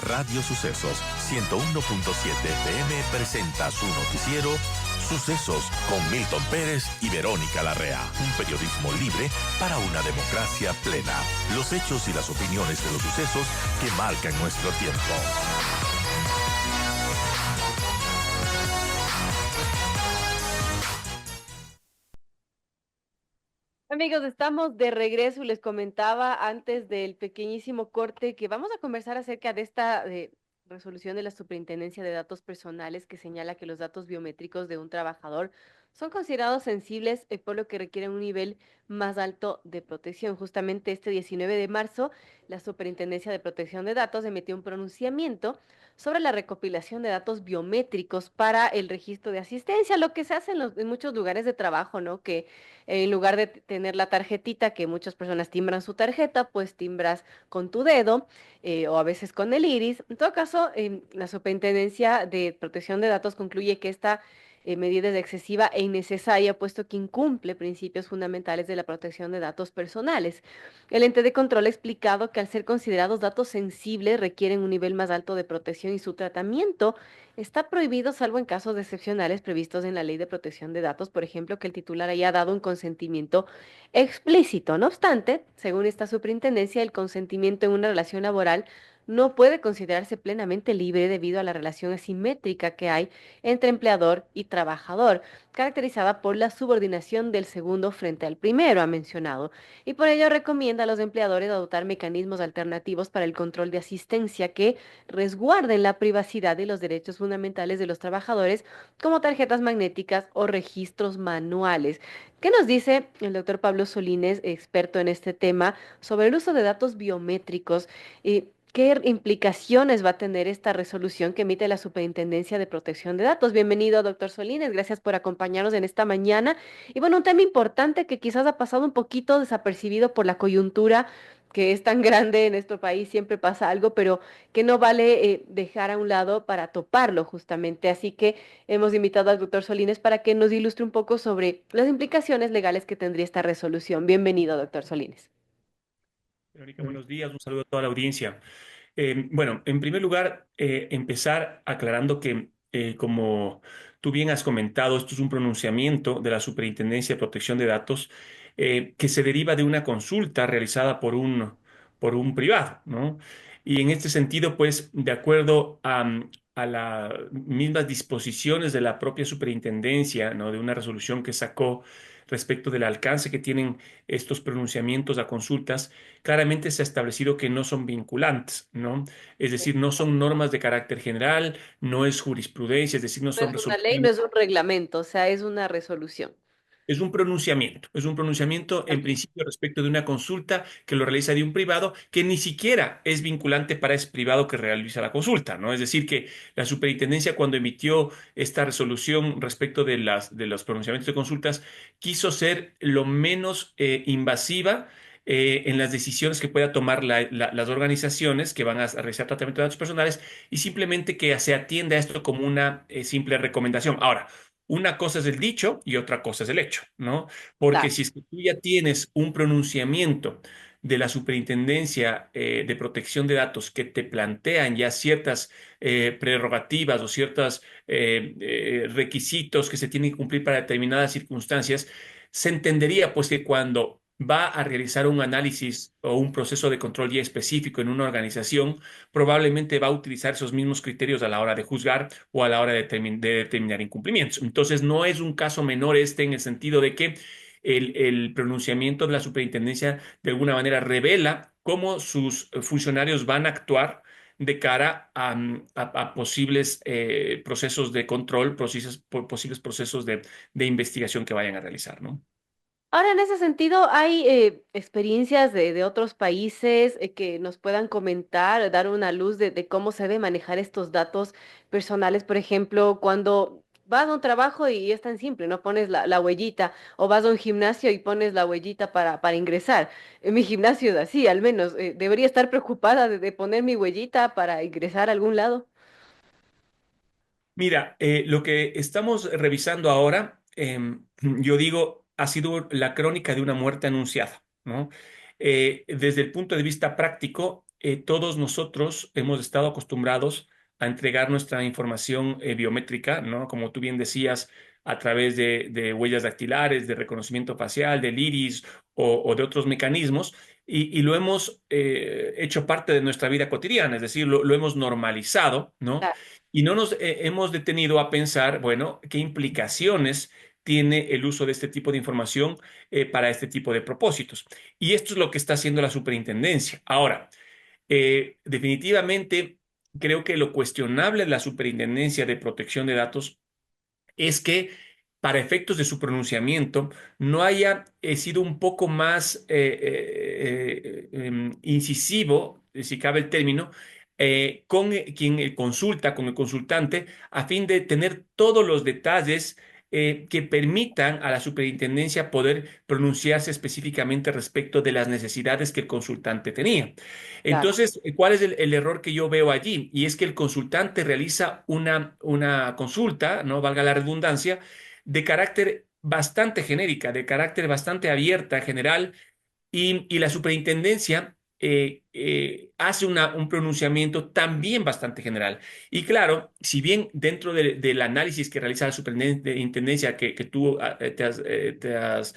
Radio Sucesos 101.7 FM presenta su noticiero Sucesos con Milton Pérez y Verónica Larrea. Un periodismo libre para una democracia plena. Los hechos y las opiniones de los sucesos que marcan nuestro tiempo. Amigos, estamos de regreso y les comentaba antes del pequeñísimo corte que vamos a conversar acerca de esta resolución de la Superintendencia de Datos Personales que señala que los datos biométricos de un trabajador son considerados sensibles, por lo que requieren un nivel más alto de protección. Justamente este 19 de marzo, la Superintendencia de Protección de Datos emitió un pronunciamiento sobre la recopilación de datos biométricos para el registro de asistencia, lo que se hace en muchos lugares de trabajo, ¿no? Que en lugar de tener la tarjetita, que muchas personas timbran su tarjeta, pues timbras con tu dedo o a veces con el iris. En todo caso, la Superintendencia de Protección de Datos concluye que esta medida es excesiva e innecesaria, puesto que incumple principios fundamentales de la protección de datos personales. El ente de control ha explicado que al ser considerados datos sensibles requieren un nivel más alto de protección y su tratamiento está prohibido salvo en casos excepcionales previstos en la Ley de Protección de Datos, por ejemplo, que el titular haya dado un consentimiento explícito. No obstante, según esta superintendencia, el consentimiento en una relación laboral no puede considerarse plenamente libre debido a la relación asimétrica que hay entre empleador y trabajador, caracterizada por la subordinación del segundo frente al primero, ha mencionado, y por ello recomienda a los empleadores adoptar mecanismos alternativos para el control de asistencia que resguarden la privacidad y los derechos fundamentales de los trabajadores, como tarjetas magnéticas o registros manuales. ¿Qué nos dice el doctor Pablo Solínez, experto en este tema, sobre el uso de datos biométricos? ¿Qué implicaciones va a tener esta resolución que emite la Superintendencia de Protección de Datos? Bienvenido, doctor Solínez. Gracias por acompañarnos en esta mañana. Y bueno, un tema importante que quizás ha pasado un poquito desapercibido por la coyuntura que es tan grande en nuestro país, siempre pasa algo, pero que no vale dejar a un lado para toparlo justamente. Así que hemos invitado al doctor Solínez para que nos ilustre un poco sobre las implicaciones legales que tendría esta resolución. Bienvenido, doctor Solínez. Verónica, buenos días, un saludo a toda la audiencia. Bueno, en primer lugar, empezar aclarando que, como tú bien has comentado, esto es un pronunciamiento de la Superintendencia de Protección de Datos que se deriva de una consulta realizada por un privado, ¿no? Y en este sentido, pues, de acuerdo a las mismas disposiciones de la propia superintendencia, ¿no? De una resolución que sacó respecto del alcance que tienen estos pronunciamientos a consultas, claramente se ha establecido que no son vinculantes, ¿no? Es decir, no son normas de carácter general, no es jurisprudencia, es decir, no No son es una ley, no resoluciones. es un reglamento, o sea, es una resolución. Es un pronunciamiento en Ok. principio respecto de una consulta que lo realiza de un privado que ni siquiera es vinculante para ese privado que realiza la consulta, ¿no? Es decir, que la superintendencia cuando emitió esta resolución respecto de los pronunciamientos de consultas quiso ser lo menos invasiva en las decisiones que pueda tomar las organizaciones que van a realizar tratamiento de datos personales y simplemente que se atienda a esto como una simple recomendación. Ahora, una cosa es el dicho y otra cosa es el hecho, ¿no? Porque Claro. si es que tú ya tienes un pronunciamiento de la Superintendencia de Protección de Datos que te plantean ya ciertas prerrogativas o ciertos requisitos que se tienen que cumplir para determinadas circunstancias, se entendería pues que cuando va a realizar un análisis o un proceso de control ya específico en una organización, probablemente va a utilizar esos mismos criterios a la hora de juzgar o a la hora de determinar incumplimientos. Entonces, no es un caso menor este en el sentido de que el pronunciamiento de la superintendencia de alguna manera revela cómo sus funcionarios van a actuar de cara a posibles procesos de control, posibles procesos de investigación que vayan a realizar, ¿no? Ahora, en ese sentido, ¿hay experiencias de otros países que nos puedan comentar, dar una luz de cómo se debe manejar estos datos personales? Por ejemplo, cuando vas a un trabajo y es tan simple, ¿no? Pones la huellita, o vas a un gimnasio y pones la huellita para ingresar. En mi gimnasio es así, al menos. ¿Debería estar preocupada de poner mi huellita para ingresar a algún lado? Mira, lo que estamos revisando ahora, yo digo, ha sido la crónica de una muerte anunciada, ¿no? Desde el punto de vista práctico, todos nosotros hemos estado acostumbrados a entregar nuestra información biométrica, ¿no? Como tú bien decías, a través de huellas dactilares, de reconocimiento facial, del iris o de otros mecanismos, y lo hemos hecho parte de nuestra vida cotidiana, es decir, lo hemos normalizado, ¿no? Claro, Y no nos hemos detenido a pensar, bueno, qué implicaciones tiene el uso de este tipo de información para este tipo de propósitos. Y esto es lo que está haciendo la superintendencia. Ahora, definitivamente creo que lo cuestionable de la superintendencia de protección de datos es que para efectos de su pronunciamiento no haya sido un poco más incisivo, si cabe el término, con quien consulta, con el consultante, a fin de tener todos los detalles que permitan a la superintendencia poder pronunciarse específicamente respecto de las necesidades que el consultante tenía. claro, Entonces, ¿cuál es el error que yo veo allí? Y es que el consultante realiza una consulta, no valga la redundancia, de carácter bastante genérica, de carácter bastante abierta, general, y la superintendencia hace un pronunciamiento también bastante general. Y claro, si bien dentro del análisis que realiza la superintendencia que tú te has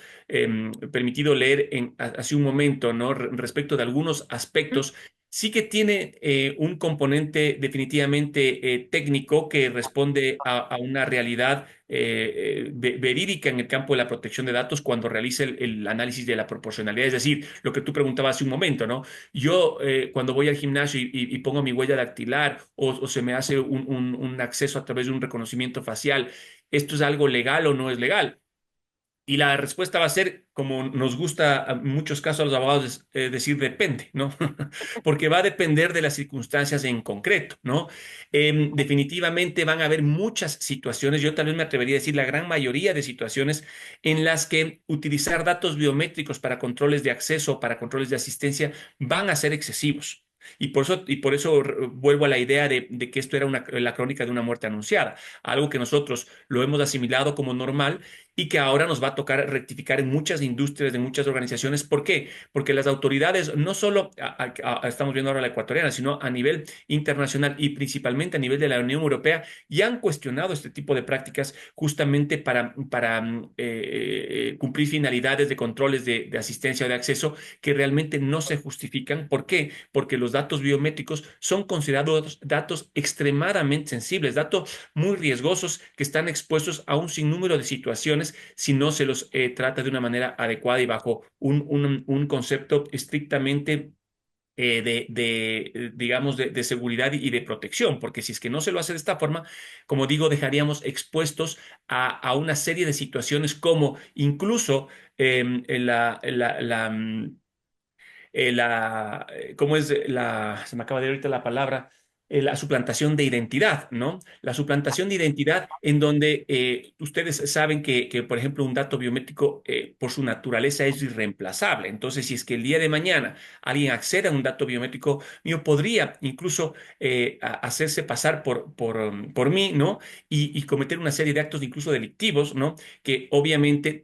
permitido leer hace un momento, ¿no? Respecto de algunos aspectos, sí que tiene un componente definitivamente técnico que responde a una realidad verídica en el campo de la protección de datos cuando realiza el análisis de la proporcionalidad. Es decir, lo que tú preguntabas hace un momento, ¿no? Yo cuando voy al gimnasio y pongo mi huella dactilar o se me hace un acceso a través de un reconocimiento facial, ¿esto es algo legal o no es legal? Y la respuesta va a ser, como nos gusta en muchos casos a los abogados decir, depende, ¿no? Porque va a depender de las circunstancias en concreto, ¿no? Definitivamente van a haber muchas situaciones, yo tal vez me atrevería a decir la gran mayoría de situaciones en las que utilizar datos biométricos para controles de acceso, para controles de asistencia, van a ser excesivos. Y por eso vuelvo a la idea de que esto era la crónica de una muerte anunciada, algo que nosotros lo hemos asimilado como normal y que ahora nos va a tocar rectificar en muchas industrias, en muchas organizaciones. ¿Por qué? Porque las autoridades, no solo estamos viendo ahora la ecuatoriana, sino a nivel internacional y principalmente a nivel de la Unión Europea, ya han cuestionado este tipo de prácticas justamente para cumplir finalidades de controles de asistencia o de acceso que realmente no se justifican. ¿Por qué? Porque los datos biométricos son considerados datos extremadamente sensibles, datos muy riesgosos que están expuestos a un sinnúmero de situaciones si no se los trata de una manera adecuada y bajo un concepto estrictamente digamos, de seguridad y de protección, porque si es que no se lo hace de esta forma, como digo, dejaríamos expuestos a una serie de situaciones como incluso ¿cómo es se me acaba de ir ahorita la palabra? La suplantación de identidad, ¿no? La suplantación de identidad en donde ustedes saben que, por ejemplo, un dato biométrico por su naturaleza es irreemplazable. Entonces, si es que el día de mañana alguien accede a un dato biométrico mío, podría incluso hacerse pasar por mí, ¿no? Y cometer una serie de actos incluso delictivos, ¿no? Que obviamente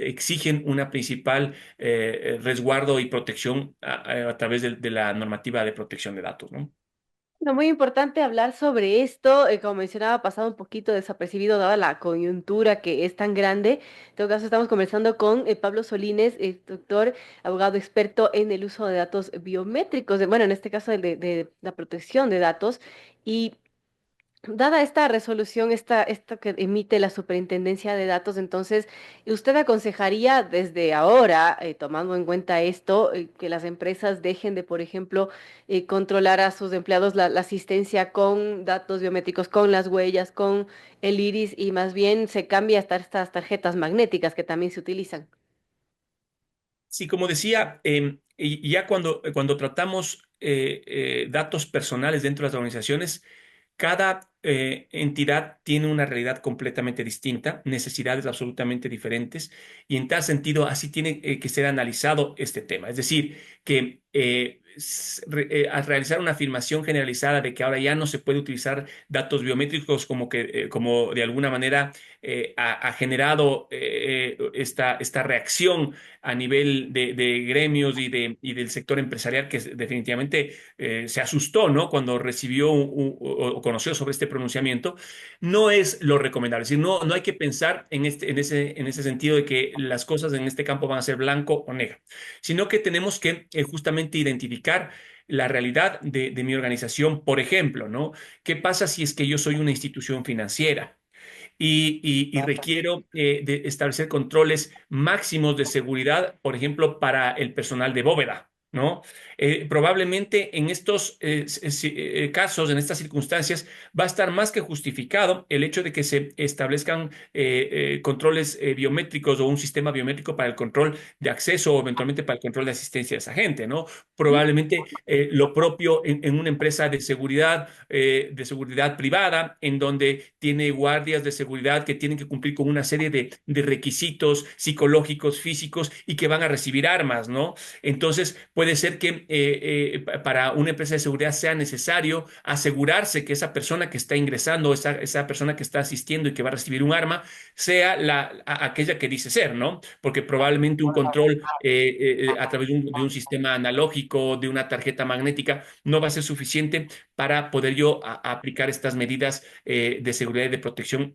exigen una principal resguardo y protección a través de la normativa de protección de datos, ¿no? no, muy importante hablar sobre esto. Como mencionaba, ha pasado un poquito desapercibido dada la coyuntura que es tan grande. En todo caso, estamos conversando con Pablo Solines, doctor, abogado experto en el uso de datos biométricos, bueno, en este caso de la protección de datos. Y dada esta resolución, esta que emite la Superintendencia de Datos, entonces, ¿usted aconsejaría desde ahora, tomando en cuenta esto, que las empresas dejen de, por ejemplo, controlar a sus empleados la asistencia con datos biométricos, con las huellas, con el iris, y más bien se cambie hasta estas tarjetas magnéticas que también se utilizan? Sí, como decía, y ya cuando tratamos datos personales dentro de las organizaciones, cada entidad tiene una realidad completamente distinta, necesidades absolutamente diferentes, y en tal sentido así tiene que ser analizado este tema. Es decir, que a realizar una afirmación generalizada de que ahora ya no se puede utilizar datos biométricos como de alguna manera ha generado esta reacción a nivel de gremios y del sector empresarial que definitivamente se asustó, ¿no? Cuando recibió o conoció sobre este pronunciamiento, no es lo recomendable. Es decir, no hay que pensar en ese sentido de que las cosas en este campo van a ser blanco o negro, sino que tenemos que justamente identificar la realidad de mi organización. Por ejemplo, ¿no? ¿Qué pasa si es que yo soy una institución financiera? Y requiero de establecer controles máximos de seguridad, por ejemplo, para el personal de bóveda, ¿no? Probablemente en estos casos, en estas circunstancias, va a estar más que justificado el hecho de que se establezcan controles biométricos o un sistema biométrico para el control de acceso o eventualmente para el control de asistencia de esa gente, ¿no? Probablemente lo propio en una empresa de seguridad privada, en donde tiene guardias de seguridad que tienen que cumplir con una serie de requisitos psicológicos, físicos y que van a recibir armas, ¿no? Entonces, puede ser que para una empresa de seguridad sea necesario asegurarse que esa persona que está ingresando, esa persona que está asistiendo y que va a recibir un arma, sea aquella que dice ser, ¿no? Porque probablemente un control a través de un sistema analógico, de una tarjeta magnética, no va a ser suficiente para poder yo aplicar estas medidas de seguridad y de protección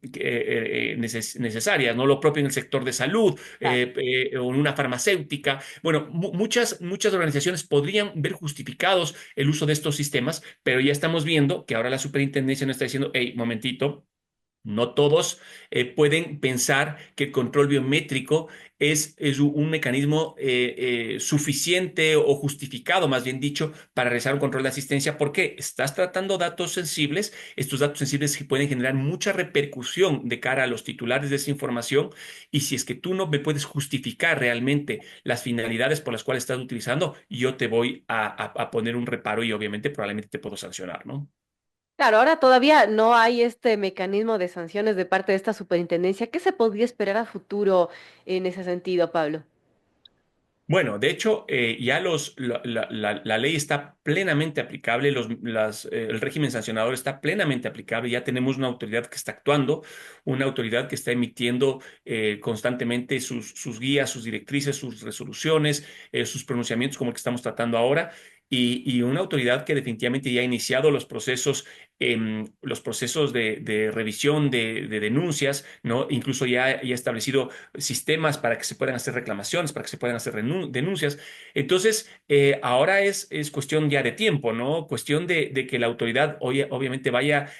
necesarias, ¿no? Lo propio en el sector de salud o en una farmacéutica. Bueno, muchas organizaciones podrían ver justificados el uso de estos sistemas, pero ya estamos viendo que ahora la superintendencia nos está diciendo, hey, momentito. No todos pueden pensar que el control biométrico es un mecanismo suficiente o justificado, más bien dicho, para realizar un control de asistencia, porque estás tratando datos sensibles. Estos datos sensibles que pueden generar mucha repercusión de cara a los titulares de esa información. Y si es que tú no me puedes justificar realmente las finalidades por las cuales estás utilizando, yo te voy a poner un reparo y obviamente probablemente te puedo sancionar, ¿no? Claro, ahora todavía no hay este mecanismo de sanciones de parte de esta superintendencia. ¿Qué se podría esperar a futuro en ese sentido, Pablo? Bueno, de hecho, ya la ley está plenamente aplicable, el régimen sancionador está plenamente aplicable, ya tenemos una autoridad que está actuando, una autoridad que está emitiendo constantemente sus guías, sus directrices, sus resoluciones, sus pronunciamientos como el que estamos tratando ahora. Y una autoridad que definitivamente ya ha iniciado los procesos de revisión de denuncias, ¿no? Incluso ya ha establecido sistemas para que se puedan hacer reclamaciones, para que se puedan hacer denuncias. Entonces, ahora es cuestión ya de tiempo, ¿no? Cuestión de que la autoridad obviamente vaya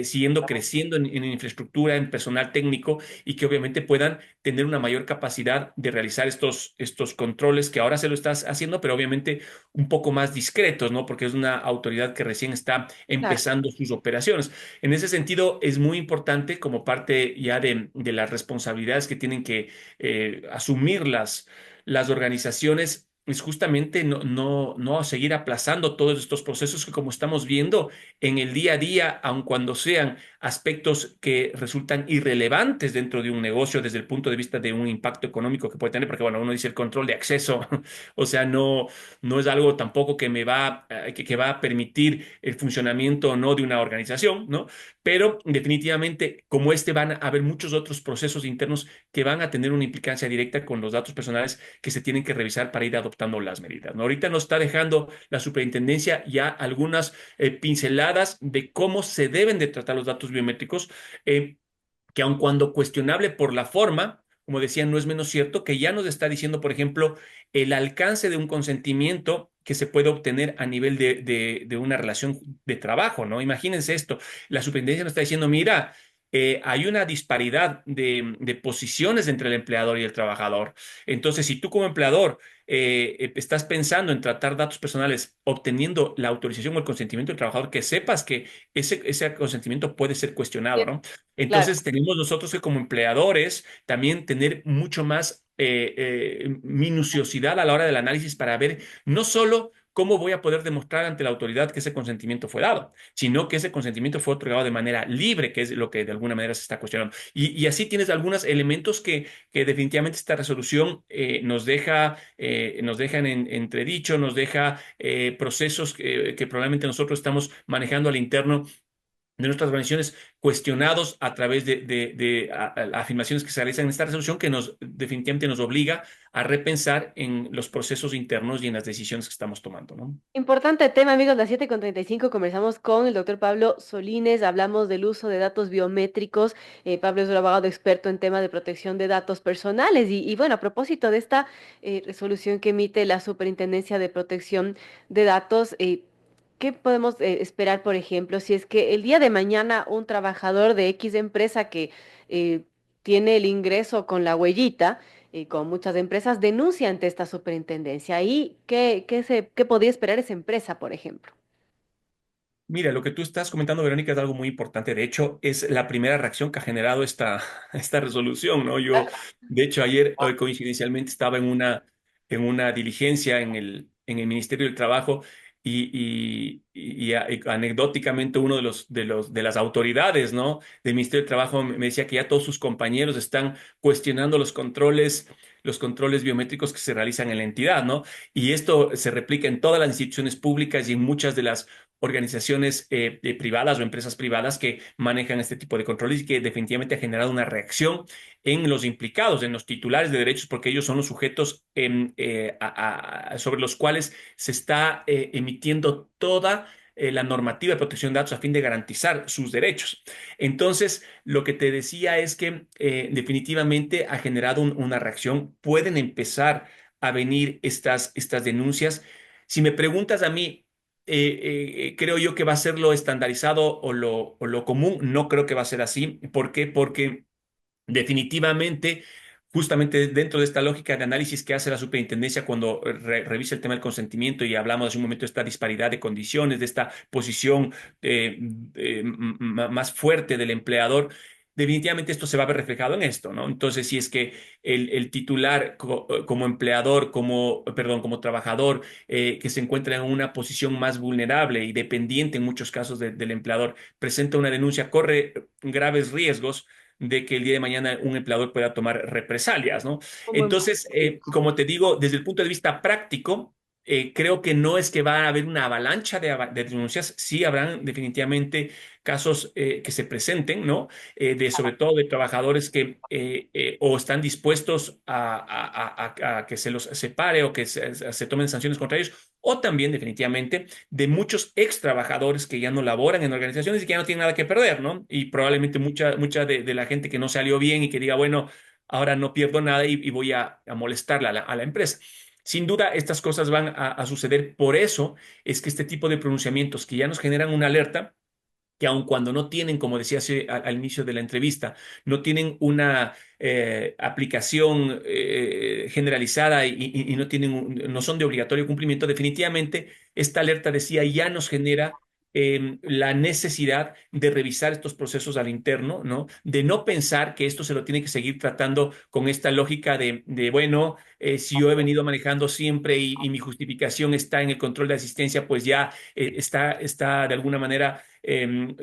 siguiendo creciendo en infraestructura, en personal técnico y que obviamente puedan tener una mayor capacidad de realizar estos controles que ahora se lo estás haciendo, pero obviamente un poco más discretos, ¿no? Porque es una autoridad que recién está Claro. empezando sus operaciones. En ese sentido, es muy importante como parte ya de las responsabilidades que tienen que asumir las organizaciones, es justamente no seguir aplazando todos estos procesos que como estamos viendo en el día a día, aun cuando sean aspectos que resultan irrelevantes dentro de un negocio desde el punto de vista de un impacto económico que puede tener, porque bueno, uno dice el control de acceso, o sea, no es algo tampoco que va a permitir el funcionamiento o no de una organización, ¿no? Pero definitivamente, como este, van a haber muchos otros procesos internos que van a tener una implicancia directa con los datos personales que se tienen que revisar para ir adoptando las medidas, ¿no? Ahorita nos está dejando la superintendencia ya algunas pinceladas de cómo se deben de tratar los datos biométricos, que aun cuando cuestionable por la forma, como decía, no es menos cierto que ya nos está diciendo, por ejemplo, el alcance de un consentimiento que se puede obtener a nivel de una relación de trabajo, ¿no? Imagínense esto, la superintendencia nos está diciendo, mira, hay una disparidad de posiciones entre el empleador y el trabajador. Entonces, si tú como empleador estás pensando en tratar datos personales obteniendo la autorización o el consentimiento del trabajador, que sepas que ese consentimiento puede ser cuestionado, Bien, ¿no? claro. Entonces, tenemos nosotros que como empleadores también tener mucho más minuciosidad a la hora del análisis para ver no solo ¿cómo voy a poder demostrar ante la autoridad que ese consentimiento fue dado? Sino que ese consentimiento fue otorgado de manera libre, que es lo que de alguna manera se está cuestionando. Y así tienes algunos elementos que definitivamente esta resolución nos deja en entredicho, nos deja procesos que probablemente nosotros estamos manejando al interno de nuestras organizaciones cuestionados a través de afirmaciones que se realizan en esta resolución que definitivamente nos obliga a repensar en los procesos internos y en las decisiones que estamos tomando, ¿no? Importante tema, amigos, las 7:35 conversamos con el doctor Pablo Solines, hablamos del uso de datos biométricos. Pablo es un abogado experto en temas de protección de datos personales y bueno, a propósito de esta resolución que emite la Superintendencia de Protección de Datos, ¿qué podemos esperar, por ejemplo, si es que el día de mañana un trabajador de X empresa que eh, tiene el ingreso con la huellita, con muchas empresas, denuncia ante esta superintendencia? ¿Y qué podría esperar esa empresa, por ejemplo? Mira, lo que tú estás comentando, Verónica, es algo muy importante. De hecho, es la primera reacción que ha generado esta resolución, ¿no? Yo, de hecho, ayer, hoy coincidencialmente, estaba en una diligencia en el Ministerio del Trabajo y anecdóticamente uno de las autoridades, ¿no? Del Ministerio del Trabajo me decía que ya todos sus compañeros están cuestionando los controles biométricos que se realizan en la entidad, ¿no? Y esto se replica en todas las instituciones públicas y en muchas de las organizaciones privadas o empresas privadas que manejan este tipo de controles y que definitivamente ha generado una reacción en los implicados, en los titulares de derechos, porque ellos son los sujetos sobre los cuales se está emitiendo toda la normativa de protección de datos a fin de garantizar sus derechos. Entonces, lo que te decía es que definitivamente ha generado una reacción. Pueden empezar a venir estas denuncias. Si me preguntas a mí, creo yo que va a ser lo estandarizado o lo común. No creo que va a ser así. ¿Por qué? Porque definitivamente, justamente dentro de esta lógica de análisis que hace la superintendencia cuando revisa el tema del consentimiento y hablamos hace un momento de esta disparidad de condiciones, de esta posición eh, más fuerte del empleador. Definitivamente esto se va a ver reflejado en esto, ¿no? Entonces, si es que el titular como empleador, perdón, como trabajador, que se encuentra en una posición más vulnerable y dependiente en muchos casos del empleador, presenta una denuncia, corre graves riesgos de que el día de mañana un empleador pueda tomar represalias, ¿no? Un buen Entonces, punto, sí. como te digo, desde el punto de vista práctico, creo que no es que va a haber una avalancha de denuncias, sí habrán definitivamente casos que se presenten, ¿no? Sobre todo de trabajadores que o están dispuestos a que se los separe o que se tomen sanciones contra ellos, o también definitivamente de muchos ex trabajadores que ya no laboran en organizaciones y que ya no tienen nada que perder, ¿no? Y probablemente mucha de la gente que no salió bien y que diga, bueno, ahora no pierdo nada y voy a molestarla a la empresa. Sin duda, estas cosas van a suceder. Por eso es que este tipo de pronunciamientos que ya nos generan una alerta, que aun cuando no tienen, como decía al inicio de la entrevista, no tienen una aplicación generalizada y no son de obligatorio cumplimiento, definitivamente esta alerta decía ya nos genera la necesidad de revisar estos procesos al interno, ¿no? De no pensar que esto se lo tiene que seguir tratando con esta lógica bueno, si yo he venido manejando siempre y mi justificación está en el control de asistencia, pues ya está de alguna manera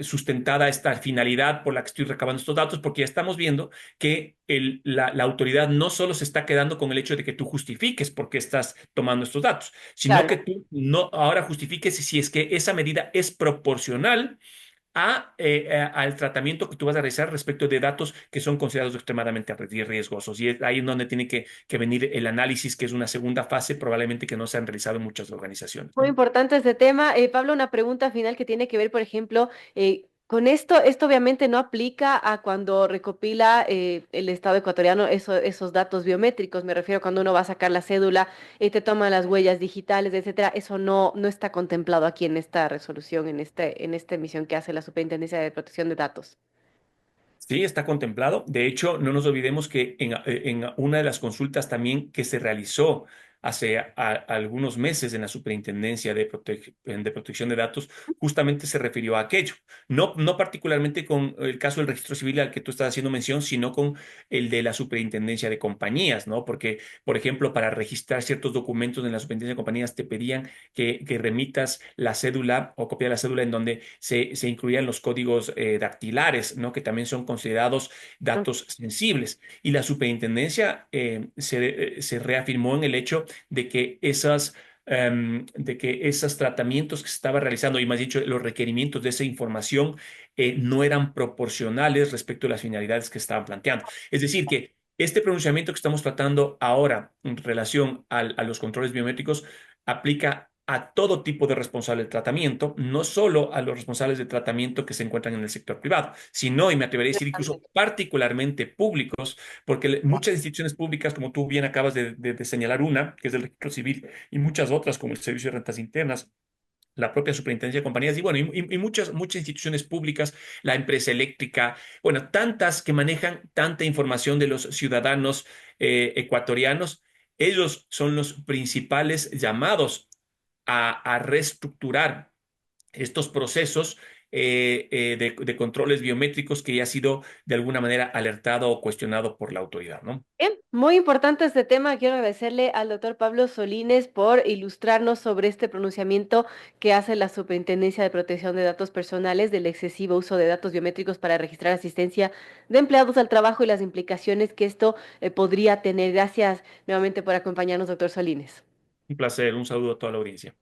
sustentada esta finalidad por la que estoy recabando estos datos, porque ya estamos viendo que la autoridad no solo se está quedando con el hecho de que tú justifiques por qué estás tomando estos datos, sino que Claro. tú no ahora justifiques si es que esa medida es proporcional al tratamiento que tú vas a realizar respecto de datos que son considerados extremadamente riesgosos. Y es ahí en donde tiene que venir el análisis, que es una segunda fase probablemente que no se han realizado en muchas organizaciones, Muy ¿no? importante este tema. Pablo, una pregunta final que tiene que ver, por ejemplo, con esto obviamente no aplica a cuando recopila el Estado ecuatoriano esos datos biométricos. Me refiero cuando uno va a sacar la cédula, te toma las huellas digitales, etcétera. Eso no está contemplado aquí en esta resolución, en esta emisión que hace la Superintendencia de Protección de Datos. Sí, está contemplado. De hecho, no nos olvidemos que en una de las consultas también que se realizó hace algunos meses en la Superintendencia de Protección de Datos, justamente se refirió a aquello. No particularmente con el caso del registro civil al que tú estás haciendo mención, sino con el de la Superintendencia de Compañías, ¿no? Porque, por ejemplo, para registrar ciertos documentos en la Superintendencia de Compañías te pedían que remitas la cédula o copia de la cédula en donde se incluían los códigos dactilares, ¿no? Que también son considerados datos sensibles. Y la superintendencia se reafirmó en el hecho de que de que esos tratamientos que se estaba realizando, y más dicho, los requerimientos de esa información no eran proporcionales respecto a las finalidades que estaban planteando. Es decir, que este pronunciamiento que estamos tratando ahora en relación a los controles biométricos aplica a todo tipo de responsables de tratamiento, no solo a los responsables de tratamiento que se encuentran en el sector privado, sino, y me atrevería a decir, incluso particularmente públicos, porque muchas instituciones públicas, como tú bien acabas de señalar una, que es el registro civil, y muchas otras, como el Servicio de Rentas Internas, la propia Superintendencia de Compañías y bueno, y muchas instituciones públicas, la empresa eléctrica, bueno, tantas que manejan tanta información de los ciudadanos ecuatorianos, ellos son los principales llamados a reestructurar estos procesos de controles biométricos que ya ha sido de alguna manera alertado o cuestionado por la autoridad, ¿no? Bien, muy importante este tema. Quiero agradecerle al doctor Pablo Solines por ilustrarnos sobre este pronunciamiento que hace la Superintendencia de Protección de Datos Personales del excesivo uso de datos biométricos para registrar asistencia de empleados al trabajo y las implicaciones que esto podría tener. Gracias nuevamente por acompañarnos, doctor Solines. Un placer, un saludo a toda la audiencia.